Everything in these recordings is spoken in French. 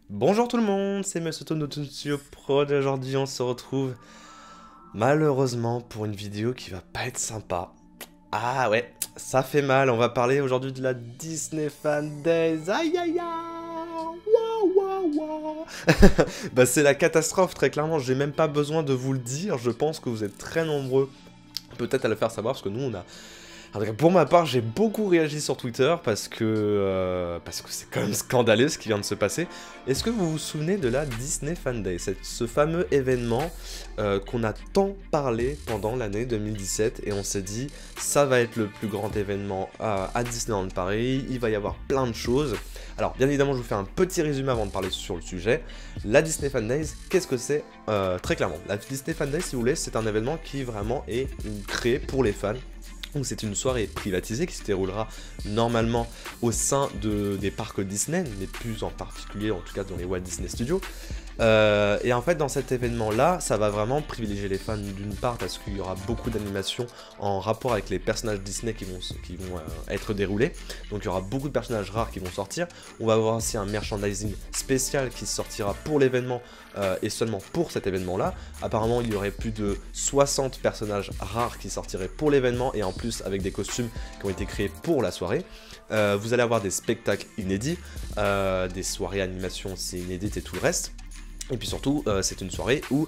Bonjour tout le monde, c'est Monsieur Tono Studio Pro. Aujourd'hui on se retrouve malheureusement pour une vidéo qui va pas être sympa. Ah ouais, ça fait mal, on va parler aujourd'hui de la Disney Fan Days. Aïe aïe aïe. Waouh waouh waouh. Bah c'est la catastrophe très clairement, j'ai même pas besoin de vous le dire, je pense que vous êtes très nombreux peut-être à le faire savoir parce que nous on a... En tout cas, pour ma part, j'ai beaucoup réagi sur Twitter parce que c'est quand même scandaleux ce qui vient de se passer. Est-ce que vous vous souvenez de la Disney Fan Day, ce fameux événement qu'on a tant parlé pendant l'année 2017 et on s'est dit ça va être le plus grand événement à Disneyland Paris, il va y avoir plein de choses. Alors bien évidemment je vous fais un petit résumé avant de parler sur le sujet. La Disney Fan Days, qu'est-ce que c'est? Très clairement, la Disney Fan Days si vous voulez c'est un événement qui vraiment est créé pour les fans. Donc c'est une soirée privatisée qui se déroulera normalement au sein des parcs Disney, mais plus en particulier en tout cas dans les Walt Disney Studios. Et en fait dans cet événement là, ça va vraiment privilégier les fans d'une part parce qu'il y aura beaucoup d'animations en rapport avec les personnages Disney qui vont être déroulés. Donc il y aura beaucoup de personnages rares qui vont sortir. On va avoir aussi un merchandising spécial qui sortira pour l'événement et seulement pour cet événement là. Apparemment il y aurait plus de 60 personnages rares qui sortiraient pour l'événement et en plus avec des costumes qui ont été créés pour la soirée. Vous allez avoir des spectacles inédits, des soirées animation aussi inédites et tout le reste. Et puis surtout, c'est une soirée où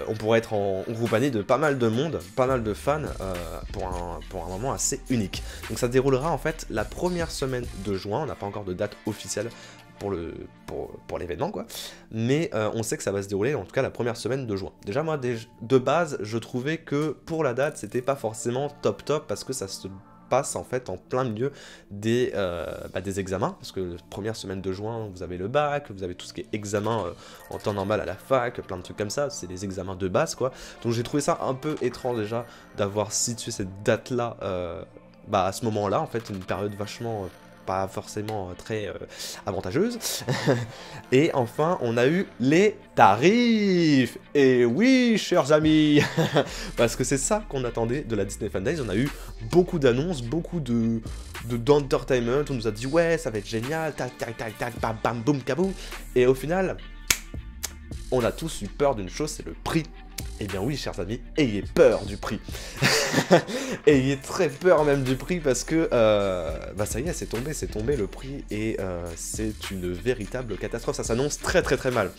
on pourrait être en compagnie de pas mal de monde, pas mal de fans, pour un moment assez unique. Donc ça déroulera en fait la première semaine de juin, on n'a pas encore de date officielle pour l'événement quoi, mais on sait que ça va se dérouler en tout cas la première semaine de juin. Déjà moi, de base, je trouvais que pour la date, c'était pas forcément top parce que ça se passe en fait en plein milieu des examens, parce que la première semaine de juin vous avez le bac, vous avez tout ce qui est examen en temps normal à la fac, plein de trucs comme ça, c'est des examens de base quoi, donc j'ai trouvé ça un peu étrange déjà d'avoir situé cette date là à ce moment là, en fait une période vachement pas forcément très avantageuse. Et enfin, on a eu les tarifs. Et oui, chers amis, parce que c'est ça qu'on attendait de la Disney Fan Days. On a eu beaucoup d'annonces, beaucoup d'entertainment. On nous a dit ouais, ça va être génial, tac tac tac tac, bam bam boum kaboum. Et au final, on a tous eu peur d'une chose, c'est le prix. Eh bien oui, chers amis, ayez peur du prix. Ayez très peur même du prix parce que ça y est, c'est tombé le prix et c'est une véritable catastrophe. Ça s'annonce très très très mal.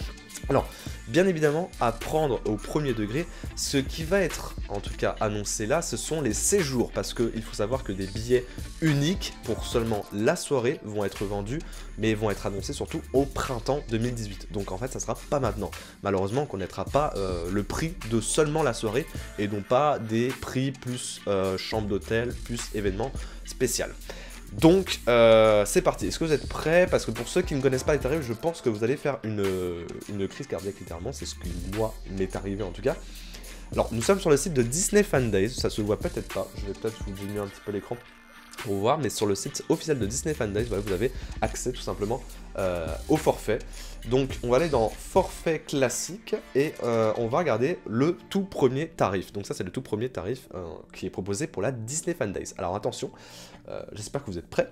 Alors, bien évidemment, à prendre au premier degré, ce qui va être en tout cas annoncé là, ce sont les séjours, parce qu'il faut savoir que des billets uniques pour seulement la soirée vont être vendus, mais vont être annoncés surtout au printemps 2018. Donc en fait, ça sera pas maintenant. Malheureusement, on connaîtra pas le prix de seulement la soirée, et non pas des prix plus chambre d'hôtel, plus événement spécial. Donc, c'est parti. Est-ce que vous êtes prêts? Parce que pour ceux qui ne connaissent pas les tarifs, je pense que vous allez faire une crise cardiaque littéralement. C'est ce qui, moi, m'est arrivé en tout cas. Alors, nous sommes sur le site de Disney Fan Days. Ça se voit peut-être pas. Je vais peut-être vous diminuer un petit peu l'écran pour voir. Mais sur le site officiel de Disney Fan Days, voilà, vous avez accès tout simplement au forfait. Donc, on va aller dans forfait classique et on va regarder le tout premier tarif. Donc ça, c'est le tout premier tarif qui est proposé pour la Disney Fan Days. Alors attention, j'espère que vous êtes prêts.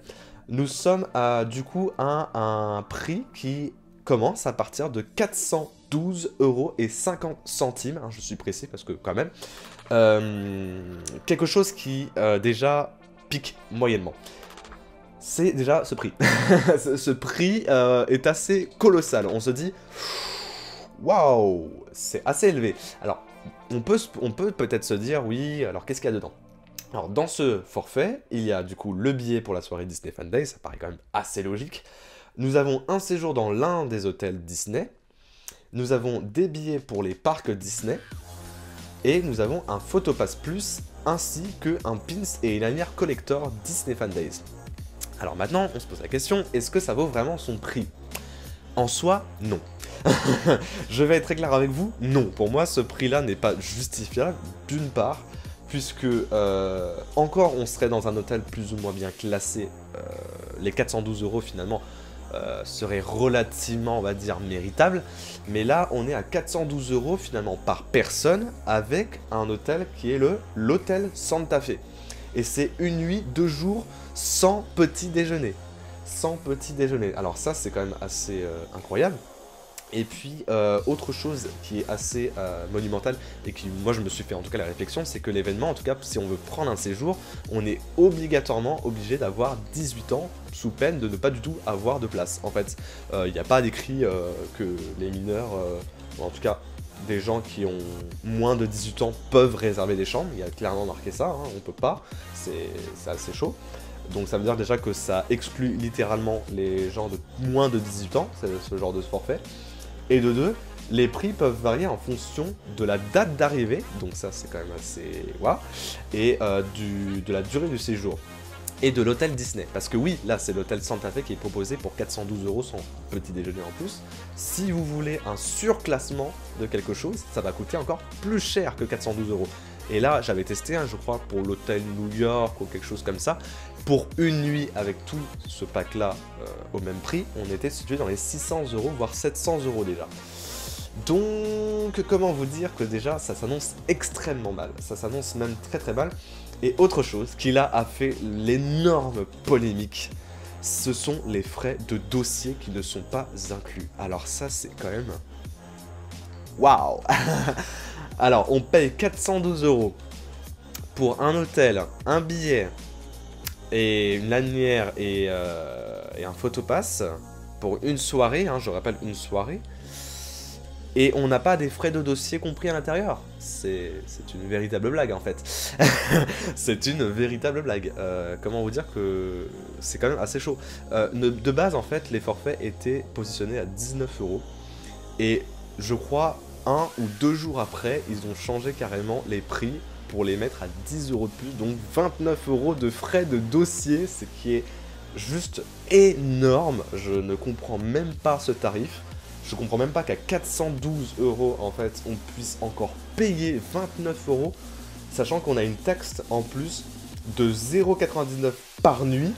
Nous sommes du coup à un prix qui commence à partir de 412,50 €, hein, je suis précis parce que quand même, quelque chose qui déjà pique moyennement. C'est déjà ce prix. Ce prix est assez colossal. On se dit, waouh, c'est assez élevé. Alors, on peut peut-être se dire, oui, alors qu'est-ce qu'il y a dedans? Alors, dans ce forfait, il y a du coup le billet pour la soirée Disney Fan Day, ça paraît quand même assez logique. Nous avons un séjour dans l'un des hôtels Disney. Nous avons des billets pour les parcs Disney. Et nous avons un Photopass Plus, ainsi qu'un pins et une lanière collector Disney Fan Days. Alors maintenant, on se pose la question, est-ce que ça vaut vraiment son prix? En soi, non. Je vais être très clair avec vous, non. Pour moi, ce prix-là n'est pas justifiable, d'une part, puisque encore on serait dans un hôtel plus ou moins bien classé, les 412 € finalement seraient relativement, on va dire, méritables, mais là on est à 412 € finalement par personne avec un hôtel qui est l'hôtel Santa Fe. Et c'est une nuit, 2 jours, sans petit déjeuner. sans petit déjeuner. Alors ça, c'est quand même assez incroyable. Et puis, autre chose qui est assez monumentale, et qui, moi, je me suis fait en tout cas la réflexion, c'est que l'événement, en tout cas, si on veut prendre un séjour, on est obligatoirement obligé d'avoir 18 ans, sous peine de ne pas du tout avoir de place. En fait, il n'y a pas d'écrit que les mineurs, ou en tout cas, des gens qui ont moins de 18 ans peuvent réserver des chambres. Il y a clairement marqué ça, hein, on peut pas, c'est assez chaud. Donc ça veut dire déjà que ça exclut littéralement les gens de moins de 18 ans, ce genre de forfait. Et de deux, les prix peuvent varier en fonction de la date d'arrivée, donc ça c'est quand même assez waouh, et de la durée du séjour. Et de l'hôtel Disney, parce que oui, là c'est l'hôtel Santa Fe qui est proposé pour 412 € sans petit déjeuner en plus. Si vous voulez un surclassement de quelque chose, ça va coûter encore plus cher que 412 €. Et là, j'avais testé, je crois, pour l'hôtel New York ou quelque chose comme ça. Pour une nuit avec tout ce pack-là au même prix, on était situé dans les 600 €, voire 700 € déjà. Donc, comment vous dire que déjà, ça s'annonce extrêmement mal. Ça s'annonce même très très mal. Et autre chose qui là a fait l'énorme polémique, ce sont les frais de dossier qui ne sont pas inclus. Alors ça, c'est quand même... Waouh. Alors, on paye 412 € pour un hôtel, un billet, et une lanière et un photopass pour une soirée, hein, je rappelle une soirée, et on n'a pas des frais de dossier compris à l'intérieur. C'est une véritable blague en fait. C'est une véritable blague. Comment vous dire que c'est quand même assez chaud. De base en fait, les forfaits étaient positionnés à 19 €, et je crois 1 ou 2 jours après, ils ont changé carrément les prix pour les mettre à 10 € de plus, donc 29 € de frais de dossier, ce qui est juste énorme. Je ne comprends même pas ce tarif. Je comprends même pas qu'à 412 € en fait, on puisse encore payer 29 €, sachant qu'on a une taxe en plus de 0,99 € par nuit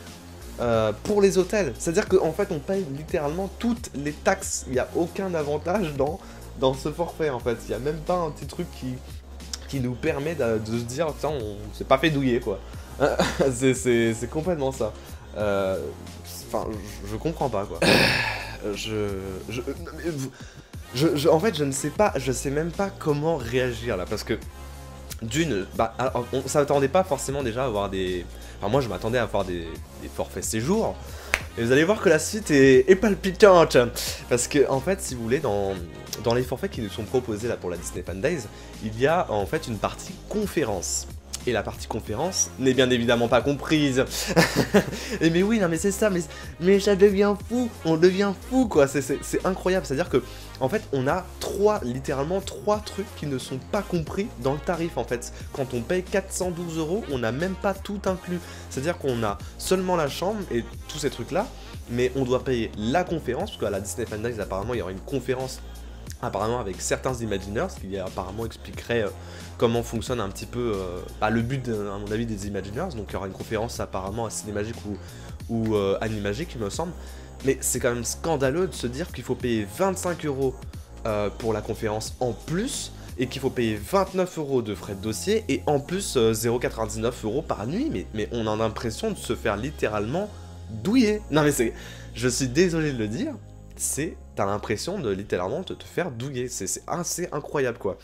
pour les hôtels. C'est-à-dire qu'en fait, on paye littéralement toutes les taxes. Il n'y a aucun avantage dans ce forfait en fait. Il n'y a même pas un petit truc qui nous permet de se dire tiens, on s'est pas fait douiller quoi. C'est complètement ça. Enfin, je comprends pas quoi. En fait, je ne sais pas, je sais même pas comment réagir là, parce que d'une, bah, on s'attendait pas forcément déjà à avoir des... Enfin, moi je m'attendais à avoir des forfaits séjours, et vous allez voir que la suite est palpitante, parce que en fait, si vous voulez, dans les forfaits qui nous sont proposés là pour la Disney Fan Days, il y a en fait une partie conférence. Et la partie conférence n'est bien évidemment pas comprise. Et mais oui, non mais c'est ça, mais ça devient fou, on devient fou quoi, c'est incroyable, c'est-à-dire que en fait on a littéralement trois trucs qui ne sont pas compris dans le tarif en fait. Quand on paye 412 €, on n'a même pas tout inclus, c'est-à-dire qu'on a seulement la chambre et tous ces trucs là, mais on doit payer la conférence, parce qu'à la Disney Fan Days apparemment il y aura une conférence apparemment avec certains Imagineers, ce qui apparemment expliquerait comment fonctionne un petit peu le but, à mon avis, des Imagineers. Donc il y aura une conférence apparemment à Cinémagique ou Animagique, il me semble. Mais c'est quand même scandaleux de se dire qu'il faut payer 25 € pour la conférence en plus, et qu'il faut payer 29 € de frais de dossier, et en plus 0,99 € par nuit. Mais on a l'impression de se faire littéralement douiller. Non mais c'est... Je suis désolé de le dire, t'as l'impression de littéralement te faire douiller, c'est assez incroyable quoi.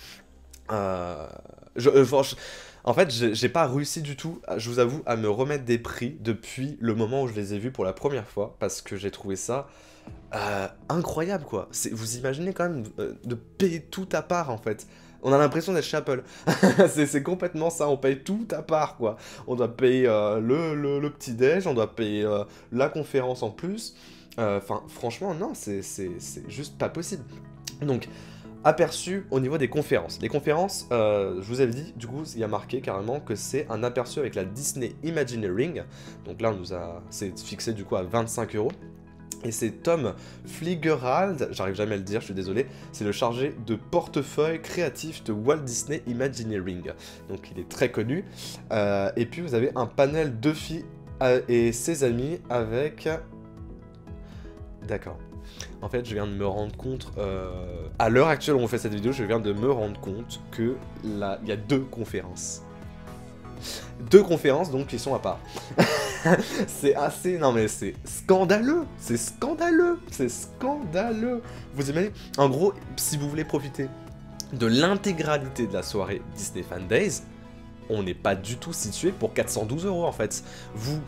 En fait, j'ai pas réussi du tout, je vous avoue, à me remettre des prix depuis le moment où je les ai vus pour la première fois, parce que j'ai trouvé ça incroyable quoi. Vous imaginez quand même de payer tout à part en fait. On a l'impression d'être chez Apple. C'est complètement ça, on paye tout à part quoi. On doit payer le petit-déj, on doit payer la conférence en plus. Enfin, franchement, non, c'est juste pas possible. Donc, aperçu au niveau des conférences. Les conférences, je vous avais dit, du coup, il y a marqué carrément que c'est un aperçu avec la Disney Imagineering. Donc là, c'est fixé du coup à 25 €. Et c'est Tom Fligerald, j'arrive jamais à le dire, je suis désolé, c'est le chargé de portefeuille créatif de Walt Disney Imagineering. Donc il est très connu. Et puis vous avez un panel Duffy et ses amis avec... D'accord. En fait, je viens de me rendre compte, à l'heure actuelle où on fait cette vidéo, je viens de me rendre compte que là, il y a deux conférences. 2 conférences donc qui sont à part. C'est assez... Non mais c'est scandaleux. C'est scandaleux. C'est scandaleux. Vous imaginez? En gros, si vous voulez profiter de l'intégralité de la soirée Disney Fan Days, on n'est pas du tout situé pour 412 € en fait. Vous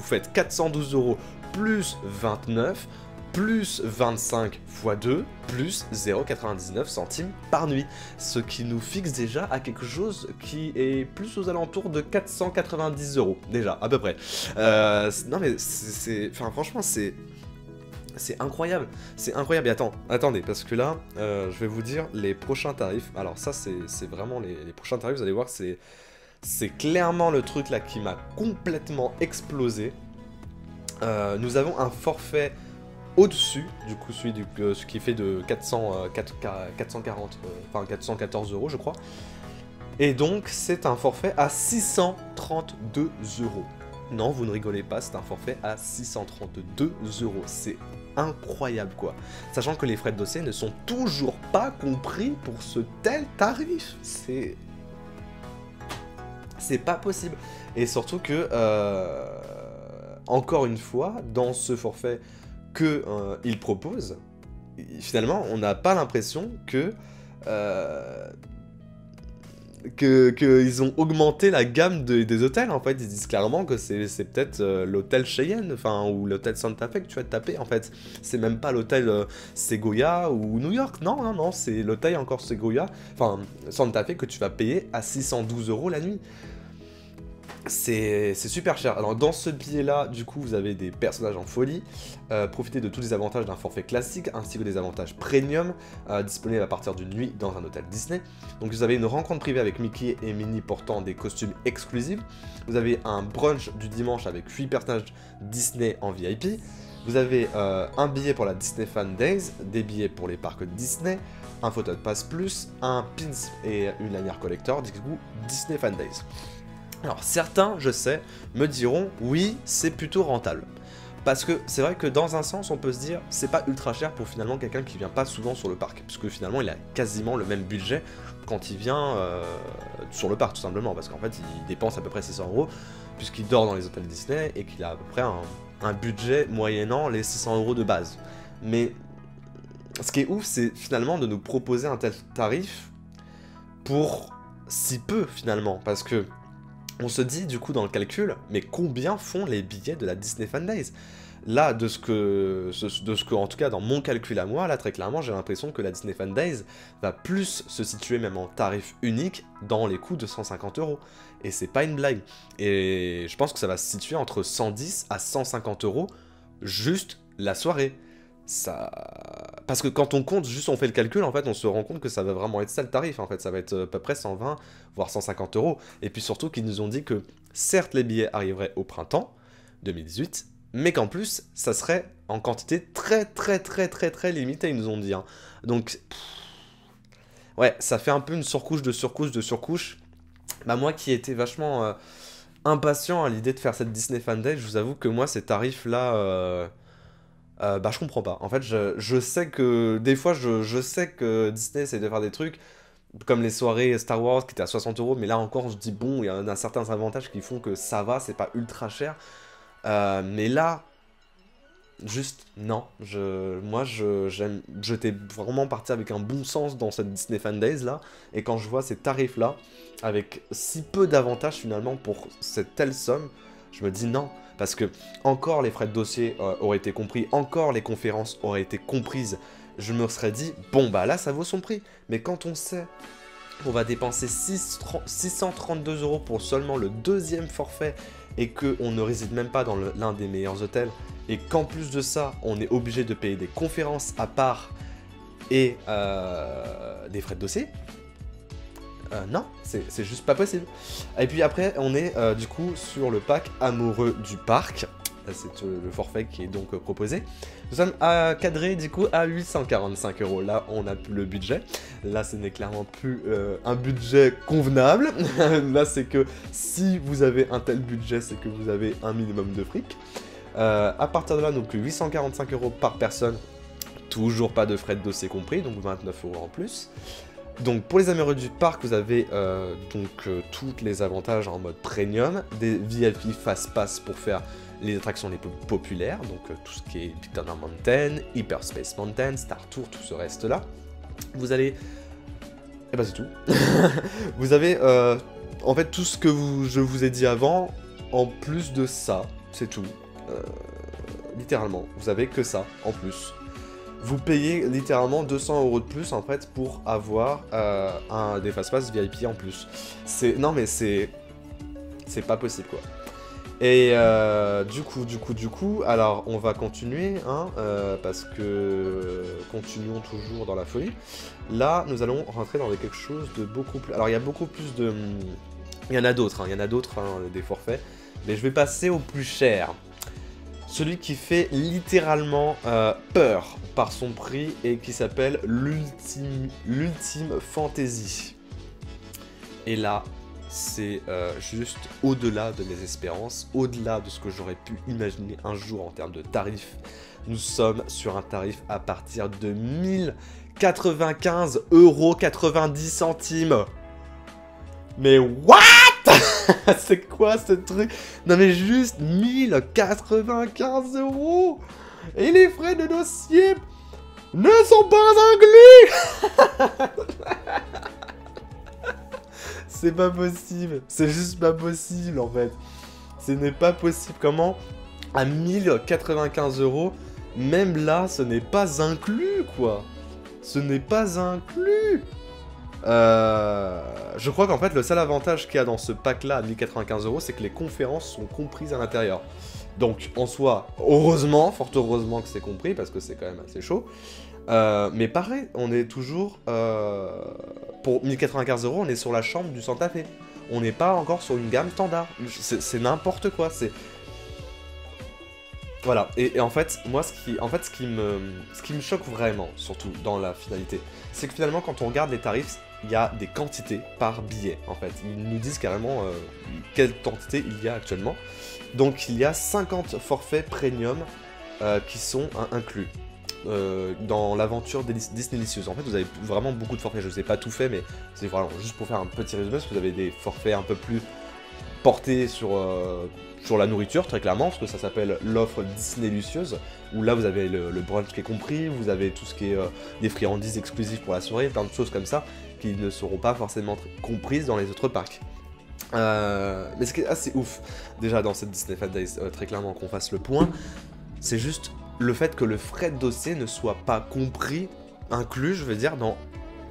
faites 412 € plus 29 plus 25 x 2 plus 0,99 centimes par nuit. Ce qui nous fixe déjà à quelque chose qui est plus aux alentours de 490 € déjà, à peu près. Non mais enfin franchement c'est incroyable, c'est incroyable. Et attendez, parce que là, je vais vous dire les prochains tarifs. Alors ça, c'est vraiment les prochains tarifs, vous allez voir, c'est clairement le truc là qui m'a complètement explosé. Nous avons un forfait au-dessus, du coup, ce qui fait de 414 € je crois. Et donc, c'est un forfait à 632 €. Non, vous ne rigolez pas, c'est un forfait à 632 €. C'est incroyable, quoi. Sachant que les frais de dossier ne sont toujours pas compris pour ce tel tarif. C'est pas possible. Et surtout que, encore une fois, dans ce forfait qu'il propose, finalement, on n'a pas l'impression qu'ils ont augmenté la gamme des hôtels, en fait. Ils disent clairement que c'est peut-être l'hôtel Cheyenne, enfin, ou l'hôtel Santa Fe que tu vas te taper, en fait. C'est même pas l'hôtel Segoya ou New York, non, c'est l'hôtel encore Segoya, enfin, Santa Fe que tu vas payer à 612 € la nuit. C'est super cher. Alors dans ce billet-là, du coup, vous avez des personnages en folie, profitez de tous les avantages d'un forfait classique, ainsi que des avantages premium, disponibles à partir d'une nuit dans un hôtel Disney. Donc vous avez une rencontre privée avec Mickey et Minnie portant des costumes exclusifs, vous avez un brunch du dimanche avec 8 personnages Disney en VIP, vous avez un billet pour la Disney Fan Days, des billets pour les parcs Disney, un photo de passe plus, un pins et une lanière collector, du coup Disney Fan Days. Alors certains, je sais, me diront oui, c'est plutôt rentable. Parce que c'est vrai que dans un sens, on peut se dire c'est pas ultra cher pour finalement quelqu'un qui vient pas souvent sur le parc. Puisque finalement, il a quasiment le même budget quand il vient sur le parc, tout simplement. Parce qu'en fait, il dépense à peu près 600 € puisqu'il dort dans les hôtels Disney et qu'il a à peu près un budget moyennant les 600 € de base. Mais ce qui est ouf, c'est finalement de nous proposer un tel tarif pour si peu finalement. Parce que on se dit du coup dans le calcul, mais combien font les billets de la Disney Fan Days? Là, de ce que, en tout cas dans mon calcul à moi, là très clairement, j'ai l'impression que la Disney Fan Days va plus se situer même en tarif unique dans les coûts de 150 €. Et c'est pas une blague. Et je pense que ça va se situer entre 110 à 150 € juste la soirée. Parce que quand on compte, juste on fait le calcul, en fait, on se rend compte que ça va vraiment être ça le tarif, en fait, ça va être à peu près 120, voire 150 €. Et puis surtout qu'ils nous ont dit que, certes, les billets arriveraient au printemps 2018, mais qu'en plus, ça serait en quantité très limitée, ils nous ont dit. Hein. Donc, ouais, ça fait un peu une surcouche de surcouche. Bah moi qui étais vachement impatient à l'idée de faire cette Disney Fan Day, je vous avoue que moi, ces tarifs-là... bah je comprends pas. En fait, je sais que des fois, je sais que Disney essaie de faire des trucs comme les soirées Star Wars qui étaient à 60 €, mais là encore, je dis bon, il y a certains avantages qui font que ça va, c'est pas ultra cher. Mais là, juste non. J'étais vraiment parti avec un bon sens dans cette Disney Fan Days là, et quand je vois ces tarifs là, avec si peu d'avantages finalement pour cette telle somme, je me dis non. Parce que encore les frais de dossier auraient été compris, encore les conférences auraient été comprises, je me serais dit, bon bah là ça vaut son prix. Mais quand on sait qu'on va dépenser 632 € pour seulement le deuxième forfait, et qu'on ne réside même pas dans l'un des meilleurs hôtels, et qu'en plus de ça, on est obligé de payer des conférences à part, et des frais de dossier, non, c'est juste pas possible. Et puis après, on est du coup sur le pack amoureux du parc. C'est le forfait qui est donc proposé. Nous sommes cadrés du coup à 845 €. Là, on n'a plus le budget. Là, ce n'est clairement plus un budget convenable. Là, c'est que si vous avez un tel budget, c'est que vous avez un minimum de fric. À partir de là, donc 845 € par personne. Toujours pas de frais de dossier compris, donc 29 € en plus. Donc pour les amoureux du parc, vous avez tous les avantages en mode premium, des VIP Fast Pass pour faire les attractions les plus populaires, donc tout ce qui est Big Thunder Mountain, Hyperspace Mountain, Star Tour, tout ce reste là. Vous allez... Et bah c'est tout. Vous avez en fait tout ce que je vous ai dit avant, en plus de ça, c'est tout. Littéralement, vous avez que ça en plus. Vous payez littéralement 200 € de plus en fait pour avoir des fast-pass VIP en plus. Non mais c'est pas possible quoi. Et du coup, alors on va continuer, hein, parce que continuons toujours dans la folie. Là, nous allons rentrer dans quelque chose de beaucoup plus... Alors il y a beaucoup plus de... Il y en a d'autres, des forfaits, mais je vais passer au plus cher. Celui qui fait littéralement peur par son prix et qui s'appelle l'Ultime Fantasy. Et là, c'est juste au-delà de mes espérances, au-delà de ce que j'aurais pu imaginer un jour en termes de tarifs. Nous sommes sur un tarif à partir de 1095,90 €. Mais what? C'est quoi ce truc? Non mais juste 1095 €. Et les frais de dossier ne sont pas inclus. C'est pas possible. C'est juste pas possible en fait. Ce n'est pas possible. Comment? À 1095 €, même là, ce n'est pas inclus quoi. Ce n'est pas inclus. Je crois qu'en fait le seul avantage qu'il y a dans ce pack là à 1095 €, c'est que les conférences sont comprises à l'intérieur. Donc en soi, heureusement, fort heureusement que c'est compris parce que c'est quand même assez chaud. Mais pareil, on est toujours pour 1095 €, on est sur la chambre du Santa Fe. On n'est pas encore sur une gamme standard. C'est n'importe quoi. Voilà, et en fait, moi, ce qui me choque vraiment, surtout dans la finalité, c'est que finalement, quand on regarde les tarifs, il y a des quantités par billet, en fait. Ils nous disent carrément quelle quantité il y a actuellement. Donc, il y a 50 forfaits premium qui sont inclus dans l'aventure Disneylicieuse. En fait, vous avez vraiment beaucoup de forfaits. Je ne vous ai pas tout fait, mais c'est vraiment juste pour faire un petit résumé, parce que vous avez des forfaits un peu plus portés sur la nourriture, très clairement, parce que ça s'appelle l'offre Disneylicieuse, où là vous avez le brunch qui est compris, vous avez tout ce qui est des friandises exclusives pour la soirée, plein de choses comme ça, qui ne seront pas forcément comprises dans les autres parcs. Mais ce qui est assez ouf, déjà dans cette Disney Fan Days, très clairement qu'on fasse le point, c'est juste le fait que le frais de dossier ne soit pas compris, inclus, je veux dire, dans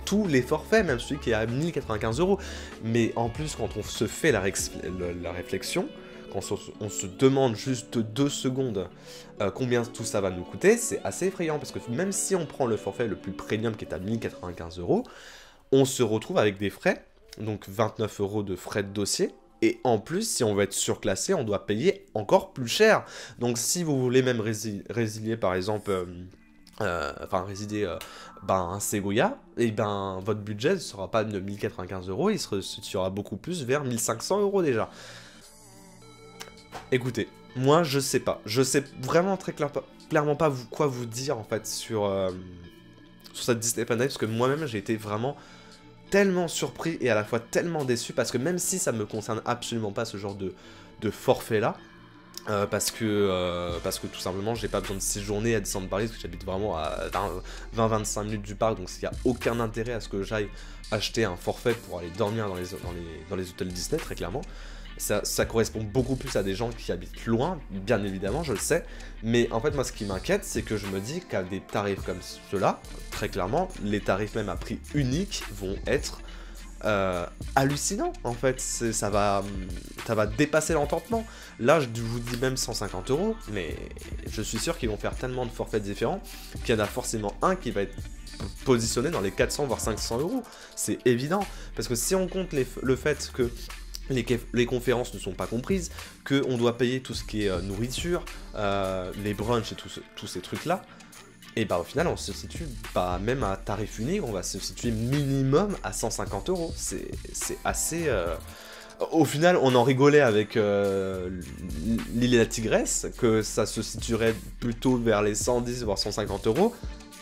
tous les forfaits, même celui qui est à 1095 €. Mais en plus, quand on se fait la réflexion, quand on se demande juste 2 secondes combien tout ça va nous coûter, c'est assez effrayant, parce que même si on prend le forfait le plus premium qui est à 1095 €, on se retrouve avec des frais, donc 29 € de frais de dossier, et en plus, si on veut être surclassé, on doit payer encore plus cher. Donc si vous voulez même résilier par exemple... résider un Segoya, et ben votre budget ne sera pas de 1095 €, il se situera beaucoup plus vers 1500 € déjà. Écoutez, moi je sais pas, je sais vraiment très clairement pas quoi vous dire en fait sur cette Disney Fan Days, parce que moi-même j'ai été vraiment tellement surpris et à la fois tellement déçu, parce que même si ça me concerne absolument pas ce genre de forfait là, parce que tout simplement j'ai pas besoin de séjourner à Disneyland Paris, parce que j'habite vraiment à 20-25 minutes du parc, donc il n'y a aucun intérêt à ce que j'aille acheter un forfait pour aller dormir dans les hôtels Disney, très clairement. Ça correspond beaucoup plus à des gens qui habitent loin, bien évidemment, je le sais, mais en fait moi ce qui m'inquiète, c'est que je me dis qu'à des tarifs comme ceux-là, très clairement, les tarifs même à prix unique vont être hallucinant en fait, ça va dépasser l'entendement. Là je vous dis même 150 €, mais je suis sûr qu'ils vont faire tellement de forfaits différents qu'il y en a forcément un qui va être positionné dans les 400 voire 500 €, c'est évident, parce que si on compte le fait que les conférences ne sont pas comprises, qu'on doit payer tout ce qui est nourriture, les brunchs et tous ces trucs là, et bah au final on se situe même à tarif unique, on va se situer minimum à 150 €. C'est assez... Au final on en rigolait avec l'île et la Tigresse, que ça se situerait plutôt vers les 110 voire 150 €.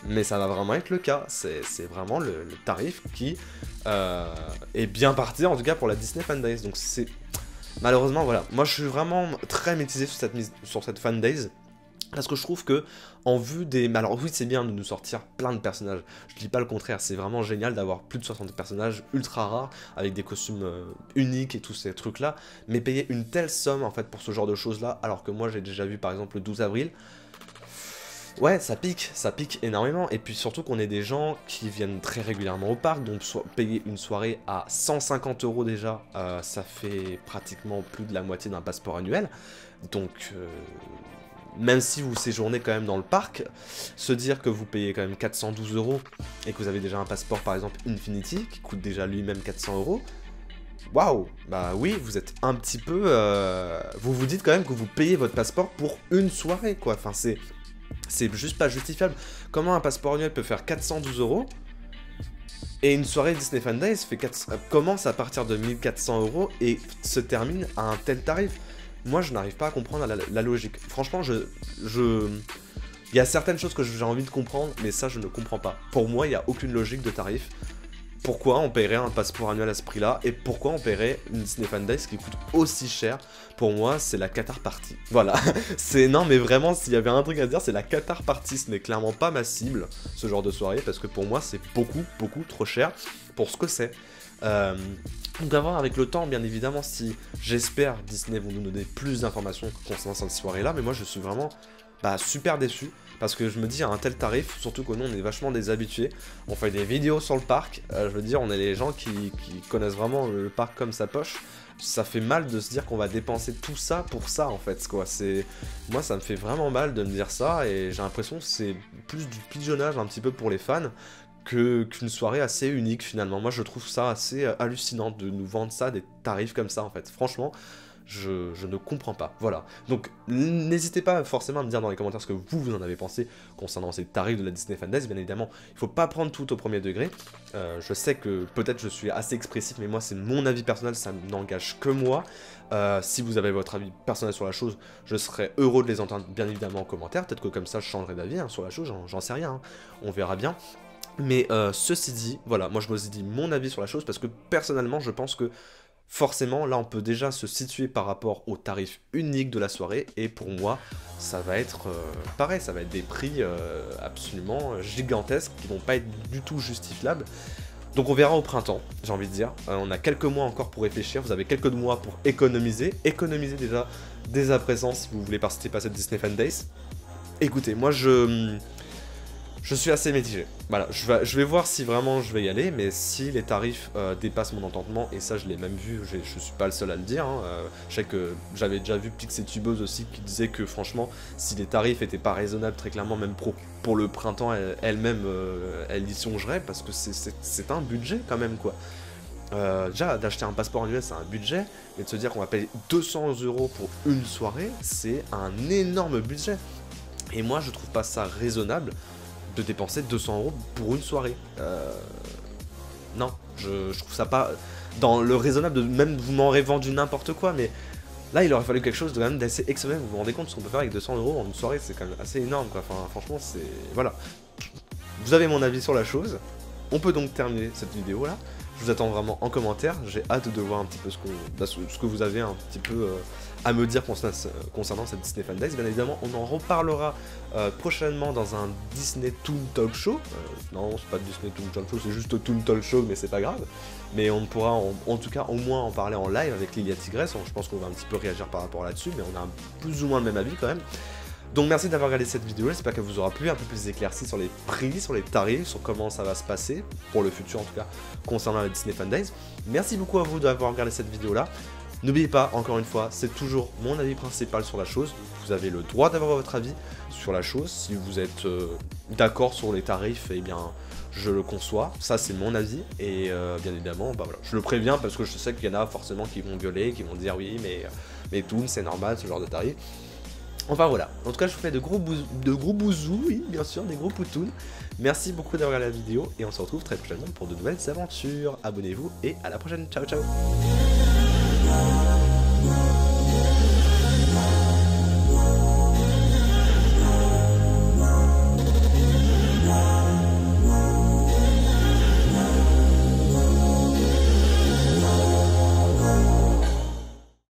mais ça va vraiment être le cas. C'est vraiment le tarif qui est bien parti, en tout cas pour la Disney Fan Days. Donc c'est... Malheureusement, voilà. Moi, je suis vraiment très mitigé sur cette Fan Days. Parce que je trouve que, en vue des... Alors oui, c'est bien de nous sortir plein de personnages. Je dis pas le contraire, c'est vraiment génial d'avoir plus de 60 personnages ultra rares, avec des costumes uniques et tous ces trucs-là. Mais payer une telle somme, en fait, pour ce genre de choses-là, alors que moi, j'ai déjà vu, par exemple, le 12 avril... Ouais, ça pique énormément. Et puis surtout qu'on est des gens qui viennent très régulièrement au parc, donc payer une soirée à 150 € déjà, ça fait pratiquement plus de la moitié d'un passeport annuel. Donc, même si vous séjournez quand même dans le parc, se dire que vous payez quand même 412 € et que vous avez déjà un passeport par exemple Infinity, qui coûte déjà lui-même 400 €, waouh, bah oui, vous êtes un petit peu... vous vous dites quand même que vous payez votre passeport pour une soirée, quoi. Enfin, c'est juste pas justifiable. Comment un passeport annuel peut faire 412 € et une soirée Disney Fan Days commence à partir de 1400 € et se termine à un tel tarif? Moi, je n'arrive pas à comprendre la logique. Franchement, il y a certaines choses que j'ai envie de comprendre, mais ça, je ne comprends pas. Pour moi, il n'y a aucune logique de tarif. Pourquoi on paierait un passeport annuel à ce prix-là et pourquoi on paierait une Disney Fan Days qui coûte aussi cher? Pour moi, c'est la Qatar Party. Voilà. Non, mais vraiment, s'il y avait un truc à dire, c'est la Qatar Party. Ce n'est clairement pas ma cible, ce genre de soirée, parce que pour moi, c'est beaucoup trop cher pour ce que c'est. Donc à voir avec le temps, bien évidemment, si j'espère Disney vont nous donner plus d'informations concernant cette soirée-là, mais moi, je suis vraiment super déçu. Parce que je me dis à un tel tarif, surtout que nous on est vachement des habitués, on fait des vidéos sur le parc, je veux dire on est les gens qui connaissent vraiment le parc comme sa poche, ça fait mal de se dire qu'on va dépenser tout ça pour ça en fait, quoi. Moi ça me fait vraiment mal de me dire ça et j'ai l'impression que c'est plus du pigeonnage un petit peu pour les fans qu'une soirée assez unique finalement. Moi je trouve ça assez hallucinant de nous vendre ça des tarifs comme ça en fait, franchement. Je ne comprends pas, voilà. Donc n'hésitez pas forcément à me dire dans les commentaires ce que vous en avez pensé concernant ces tarifs de la Disney Fan Days. Bien évidemment, il ne faut pas prendre tout au premier degré. Je sais que peut-être je suis assez expressif, mais moi c'est mon avis personnel, ça n'engage que moi. Si vous avez votre avis personnel sur la chose, je serais heureux de les entendre bien évidemment en commentaire. Peut-être que comme ça je changerai d'avis sur la chose, j'en sais rien, hein. On verra bien. Mais ceci dit, voilà, moi je vous ai dit mon avis sur la chose parce que personnellement je pense que forcément, là, on peut déjà se situer par rapport au tarif unique de la soirée, et pour moi, ça va être pareil, ça va être des prix absolument gigantesques, qui vont pas être du tout justifiables. Donc on verra au printemps, j'ai envie de dire. On a quelques mois encore pour réfléchir, vous avez quelques mois pour économiser. Économisez déjà dès à présent si vous voulez participer à cette Disney Fan Days. Écoutez, moi je suis assez mitigé. Voilà, je vais voir si vraiment je vais y aller, mais si les tarifs dépassent mon entendement, et ça je l'ai même vu, je suis pas le seul à le dire, hein, je sais que j'avais déjà vu Pixetubeuse aussi qui disait que franchement, si les tarifs étaient pas raisonnables, très clairement, même pour le printemps elle-même, elle y songerait, parce que c'est un budget quand même, quoi. Déjà, d'acheter un passeport annuel, c'est un budget, mais de se dire qu'on va payer 200 € pour une soirée, c'est un énorme budget. Et moi, je trouve pas ça raisonnable de dépenser 200 € pour une soirée. Non, je trouve ça pas dans le raisonnable de même vous m'aurez vendu n'importe quoi, mais là il aurait fallu quelque chose de même d'assez exceptionnel. Vous vous rendez compte ce qu'on peut faire avec 200 € en une soirée, c'est quand même assez énorme, quoi. Enfin, franchement, c'est... Voilà. Vous avez mon avis sur la chose. On peut donc terminer cette vidéo là. Je vous attends vraiment en commentaire. J'ai hâte de voir un petit peu ce que vous avez un petit peu à me dire concernant cette Disney Fan Days. Bien évidemment, on en reparlera prochainement dans un Disney Toon Talk Show. Non, c'est pas Disney Toon Talk Show, c'est juste Toon Talk Show, mais c'est pas grave. Mais on pourra en tout cas au moins en parler en live avec Lilia Tigresse. Je pense qu'on va un petit peu réagir par rapport là-dessus, mais on a plus ou moins le même avis quand même. Donc merci d'avoir regardé cette vidéo, j'espère qu'elle vous aura plu, un peu plus éclairci sur les prix, sur les tarifs, sur comment ça va se passer, pour le futur en tout cas, concernant la Disney Fan Days. Merci beaucoup à vous d'avoir regardé cette vidéo là. N'oubliez pas, encore une fois, c'est toujours mon avis principal sur la chose. Vous avez le droit d'avoir votre avis sur la chose. Si vous êtes d'accord sur les tarifs, eh bien je le conçois. Ça c'est mon avis. Et bien évidemment, voilà, je le préviens parce que je sais qu'il y en a forcément qui vont gueuler, qui vont dire oui mais Toon c'est normal ce genre de tarif. Enfin voilà, en tout cas je vous fais de gros bousous, oui bien sûr, des gros poutounes. Merci beaucoup d'avoir regardé la vidéo et on se retrouve très prochainement pour de nouvelles aventures. Abonnez-vous et à la prochaine, ciao ciao.